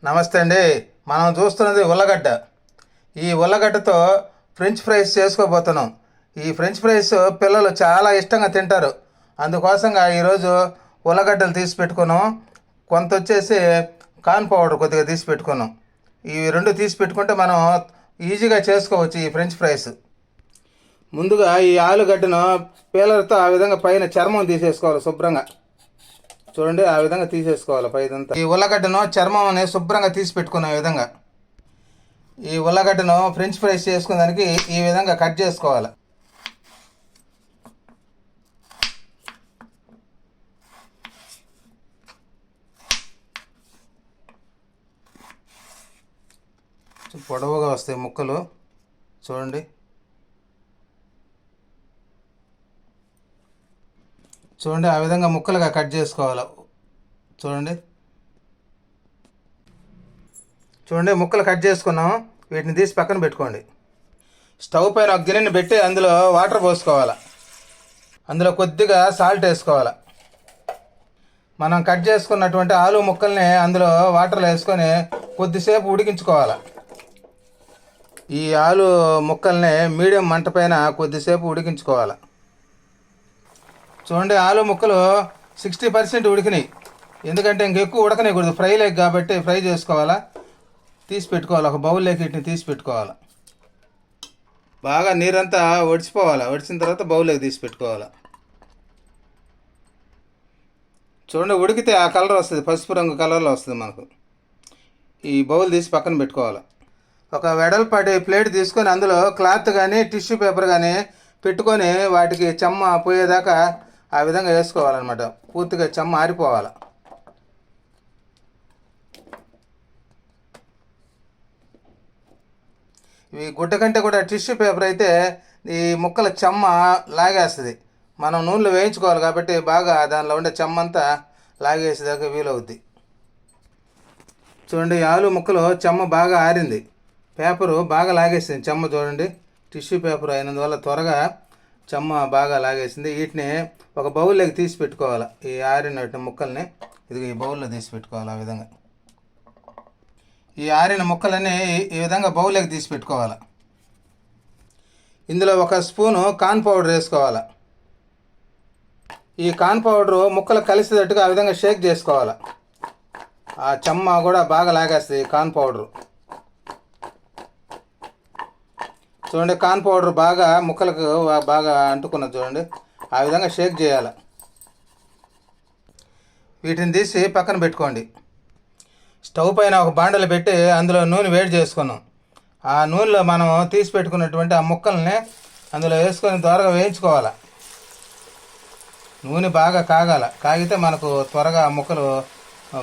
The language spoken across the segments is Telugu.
నమస్తే అండి. మనం చూస్తున్నది ఉల్లగడ్డ. ఈ ఉల్లగడ్డతో ఫ్రెంచ్ ఫ్రైస్ చేసుకోబోతున్నాం. ఈ ఫ్రెంచ్ ఫ్రైస్ పిల్లలు చాలా ఇష్టంగా తింటారు. అందుకోసంగా ఈరోజు ఉల్లగడ్డలు తీసి పెట్టుకున్నాం. కొంత వచ్చేసి కార్న్ పౌడర్ కొద్దిగా తీసి పెట్టుకున్నాం. ఈ రెండు తీసి పెట్టుకుంటే మనం ఈజీగా చేసుకోవచ్చు ఈ ఫ్రెంచ్ ఫ్రైస్. ముందుగా ఈ ఆలుగడ్డను పీలర్తో ఆ విధంగా పైన చర్మం తీసేసుకోవాలి శుభ్రంగా. చూడండి, ఆ విధంగా తీసేసుకోవాలి పైదంతా. ఈ ఉల్లగడ్డను చర్మం అనేది శుభ్రంగా తీసి పెట్టుకునే విధంగా ఈ ఉల్లగడ్డను ఫ్రెంచ్ ఫ్రైస్ చేసుకునే దానికి ఈ విధంగా కట్ చేసుకోవాలి. పొడవుగా వస్తాయి ముక్కలు. చూడండి, చూడండి ఆ విధంగా ముక్కలుగా కట్ చేసుకోవాలి. చూడండి చూడండి ముక్కలు కట్ చేసుకున్నాం. వీటిని తీసి పక్కన పెట్టుకోండి. స్టవ్ పైన ఒక గిన్నెని పెట్టి అందులో వాటర్ పోసుకోవాలి. అందులో కొద్దిగా సాల్ట్ వేసుకోవాలి. మనం కట్ చేసుకున్నటువంటి ఆలు ముక్కల్ని అందులో వాటర్లో వేసుకొని కొద్దిసేపు ఉడికించుకోవాలి. ఈ ఆలు ముక్కల్ని మీడియం మంట పైన కొద్దిసేపు ఉడికించుకోవాలి. చూడండి, ఆలు ముక్కలు 60% ఉడికినాయి. ఎందుకంటే ఇంకెక్కువ ఉడకనేకూడదు, ఫ్రై లేక కాబట్టి ఫ్రై చేసుకోవాలా. తీసి పెట్టుకోవాలి. ఒక బౌల్లోకి వీటిని తీసి పెట్టుకోవాలి. బాగా నీరంతా వడిచిపోవాలి. వడిచిన తర్వాత బౌల్లోకి తీసి పెట్టుకోవాలి. చూడండి, ఉడికితే ఆ కలర్ వస్తుంది, పసుపు రంగు కలర్లో వస్తుంది మనకు. ఈ బౌల్ తీసి పక్కన పెట్టుకోవాలి. ఒక వెడల్పాటి ప్లేట్ తీసుకొని అందులో క్లాత్ కానీ టిష్యూ పేపర్ కానీ పెట్టుకొని వాటికి చెమ్మ పోయేదాకా ఆ విధంగా వేసుకోవాలన్నమాట. పూర్తిగా చెమ్మ ఆరిపోవాలి. ఇవి గుడ్డ కంటే కూడా టిష్యూ పేపర్ అయితే ఈ ముక్కల చెమ్మ లాగేస్తుంది. మనం నూనెలో వేయించుకోవాలి కాబట్టి బాగా దానిలో ఉండే చెమ్మంతా లాగేసేదాకా వీలవుద్ది. చూడండి, ఆలు ముక్కలు చెమ్మ బాగా ఆరింది. పేపరు బాగా లాగేసింది చెమ్మ. చూడండి, టిష్యూ పేపర్ అయినందువల్ల త్వరగా చెమ్మ బాగా లాగేసింది. వీటిని ఒక బౌల్లోకి తీసి పెట్టుకోవాలి. ఈ ఆరిన ముక్కల్ని ఇది ఈ బౌల్లో తీసి పెట్టుకోవాలి. ఆ విధంగా ఈ ఆరిన ముక్కలన్నీ ఈ విధంగా బౌల్లోకి తీసి పెట్టుకోవాలి. ఇందులో ఒక స్పూను కార్న్ పౌడర్ వేసుకోవాలి. ఈ కార్న్ పౌడరు ముక్కలు కలిసేటట్టుగా ఆ విధంగా షేక్ చేసుకోవాలి. ఆ చెమ్మ కూడా బాగా లాగేస్తుంది కార్న్ పౌడరు. చూడండి, కార్న్ పౌడర్ బాగా ముక్కలకు బాగా అంటుకున్నది. చూడండి, ఆ విధంగా షేక్ చేయాలి. వీటిని తీసి పక్కన పెట్టుకోండి. స్టవ్ పైన ఒక బాండలు పెట్టి అందులో నూనె వేడి చేసుకున్నాం. ఆ నూనెలో మనం తీసి పెట్టుకున్నటువంటి ఆ ముక్కల్ని అందులో వేసుకొని త్వరగా వేయించుకోవాలి. నూనె బాగా కాగాల. కాగితే మనకు త్వరగా ముక్కలు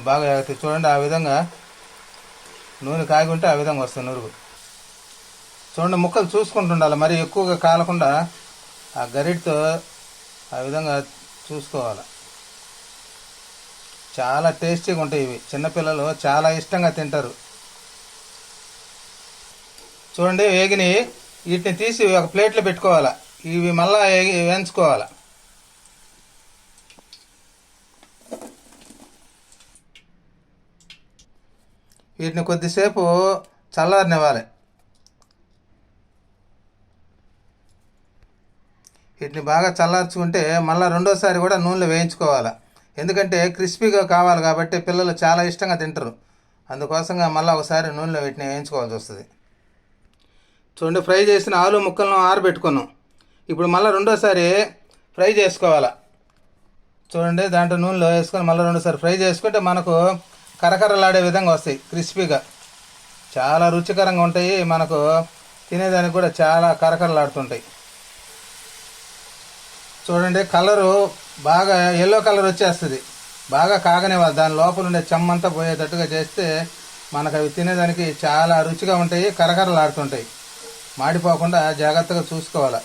బాగా ఎగుతాయి. చూడండి, ఆ విధంగా నూనె కాగి ఉంటే ఆ విధంగా వస్తుంది నురుగు. చూడండి, ముక్కలు చూసుకుంటుండాలి, మరి ఎక్కువగా కాలకుండా ఆ గరిటతో ఆ విధంగా చూసుకోవాలి. చాలా టేస్టీగా ఉంటాయి ఇవి. చిన్నపిల్లలు చాలా ఇష్టంగా తింటారు. చూడండి, వేగిని వీటిని తీసి ఒక ప్లేట్లో పెట్టుకోవాలి. ఇవి మళ్ళా వేయించుకోవాలి. వీటిని కొద్దిసేపు చల్లారనివ్వాలి. వీటిని బాగా చల్లార్చుకుంటే మళ్ళీ రెండోసారి కూడా నూనెలో వేయించుకోవాలి. ఎందుకంటే క్రిస్పీగా కావాలి కాబట్టి పిల్లలు చాలా ఇష్టంగా తింటారు. అందుకోసంగా మళ్ళీ ఒకసారి నూనెలో వీటిని వేయించుకోవాల్సి వస్తుంది. చూడండి, ఫ్రై చేసిన ఆలు ముక్కలను ఆరబెట్టుకున్నాం. ఇప్పుడు మళ్ళీ రెండోసారి ఫ్రై చేసుకోవాలి. చూడండి, దాంట్లో నూనెలో వేసుకొని మళ్ళీ రెండోసారి ఫ్రై చేసుకుంటే మనకు కరకరలాడే విధంగా వస్తాయి, క్రిస్పీగా. చాలా రుచికరంగా ఉంటాయి. మనకు తినేదానికి కూడా చాలా కరకరలాడుతుంటాయి. చూడండి, కలరు బాగా ఎల్లో కలర్ వచ్చేస్తుంది. బాగా కాగనివ్వాలి. దాని లోపల ఉండే చెమ్మంతా పోయేటట్టుగా చేస్తే మనకు అవి తినేదానికి చాలా రుచిగా ఉంటాయి, కరకరలాడుతుంటాయి. మాడిపోకుండా జాగ్రత్తగా చూసుకోవాలి.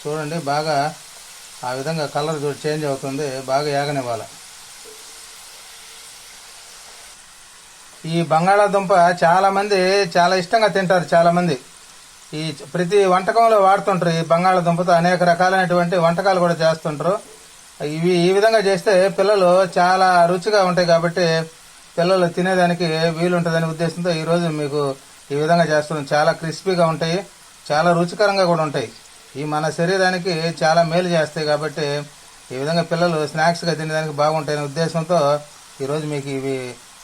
చూడండి, బాగా ఆ విధంగా కలర్ చేంజ్ అవుతుంది. బాగా ఏగనివ్వాలి. ఈ బంగాళాదుంప చాలామంది చాలా ఇష్టంగా తింటారు. చాలామంది ఈ ప్రతి వంటకంలో వాడుతుంటారు. ఈ బంగాళాదుంపతో అనేక రకాలైనటువంటి వంటకాలు కూడా చేస్తుంటారు. ఇవి ఈ విధంగా చేస్తే పిల్లలు చాలా రుచిగా ఉంటాయి కాబట్టి పిల్లలు తినేదానికి వీలుంటుందనే ఉద్దేశంతో ఈరోజు మీకు ఈ విధంగా చేస్తున్నాం. చాలా క్రిస్పీగా ఉంటాయి, చాలా రుచికరంగా కూడా ఉంటాయి. ఈ మన శరీరానికి చాలా మేలు చేస్తాయి కాబట్టి ఈ విధంగా పిల్లలు స్నాక్స్గా తినేదానికి బాగుంటాయనే ఉద్దేశంతో ఈరోజు మీకు ఇవి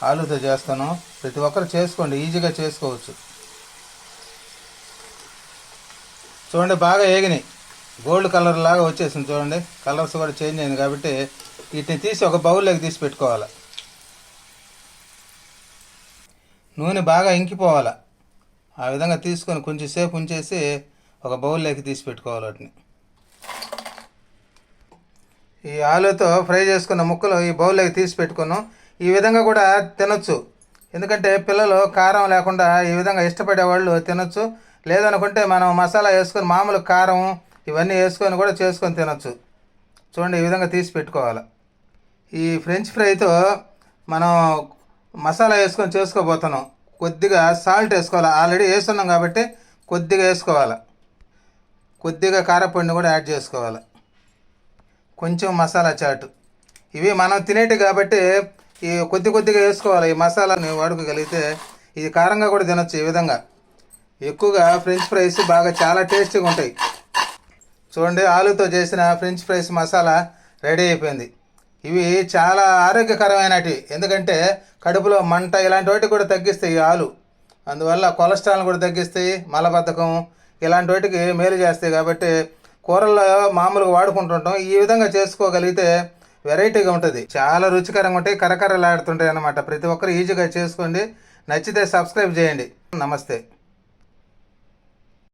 ఆలూతో చేస్తాను. ప్రతి ఒక్కరు చేసుకోండి, ఈజీగా చేసుకోవచ్చు. చూడండి, బాగా ఏగినాయి, గోల్డ్ కలర్ లాగా వచ్చేసింది. చూడండి, కలర్స్ కూడా చేంజ్ అయింది కాబట్టి వీటిని తీసి ఒక బౌల్లోకి తీసి పెట్టుకోవాలి. నూనె బాగా ఇంకిపోవాలి. ఆ విధంగా తీసుకొని కొంచెం సేపు ఉంచేసి ఒక బౌల్లోకి తీసి పెట్టుకోవాలి వాటిని. ఈ ఆలుతో ఫ్రై చేసుకున్న ముక్కలు ఈ బౌల్లోకి తీసి పెట్టుకున్నాం. ఈ విధంగా కూడా తినొచ్చు, ఎందుకంటే పిల్లలు కారం లేకుండా ఈ విధంగా ఇష్టపడే వాళ్ళు తినొచ్చు. లేదనుకుంటే మనం మసాలా వేసుకొని మామూలు కారం ఇవన్నీ వేసుకొని కూడా చేసుకొని తినొచ్చు. చూడండి, ఈ విధంగా తీసి పెట్టుకోవాలి. ఈ ఫ్రెంచ్ ఫ్రైతో మనం మసాలా వేసుకొని చేసుకోబోతున్నాం. కొద్దిగా సాల్ట్ వేసుకోవాలి, ఆల్రెడీ వేస్తున్నాం కాబట్టి కొద్దిగా వేసుకోవాలి. కొద్దిగా కారపొడిని కూడా యాడ్ చేసుకోవాలి, కొంచెం మసాలా చాటు. ఇవి మనం తినేటి కాబట్టి ఈ కొద్దిగా వేసుకోవాలి. ఈ మసాలాని వాడుకోగలిగితే ఇది కారంగా కూడా తినొచ్చు. ఈ విధంగా ఎక్కువగా ఫ్రెంచ్ ఫ్రైస్ బాగా చాలా టేస్టీగా ఉంటాయి. చూడండి, ఆలుతో చేసిన ఫ్రెంచ్ ఫ్రైస్ మసాలా రెడీ అయిపోయింది. ఇవి చాలా ఆరోగ్యకరమైనవి, ఎందుకంటే కడుపులో మంట ఇలాంటి వాటికి కూడా తగ్గిస్తాయి ఈ ఆలు. అందువల్ల కొలెస్ట్రాల్ని కూడా తగ్గిస్తాయి, మలబద్ధకం ఇలాంటి వాటికి మేలు చేస్తాయి. కాబట్టి కూరల్లో మామూలుగా వాడుకుంటుంటాం. ఈ విధంగా చేసుకోగలిగితే వెరైటీగా ఉంటుంది, చాలా రుచికరంగా ఉంటాయి, కరకరలాడుతుంటాయి అన్నమాట. ప్రతి ఒక్కరు ఈజీగా చేసుకోండి. నచ్చితే సబ్స్క్రైబ్ చేయండి. నమస్తే.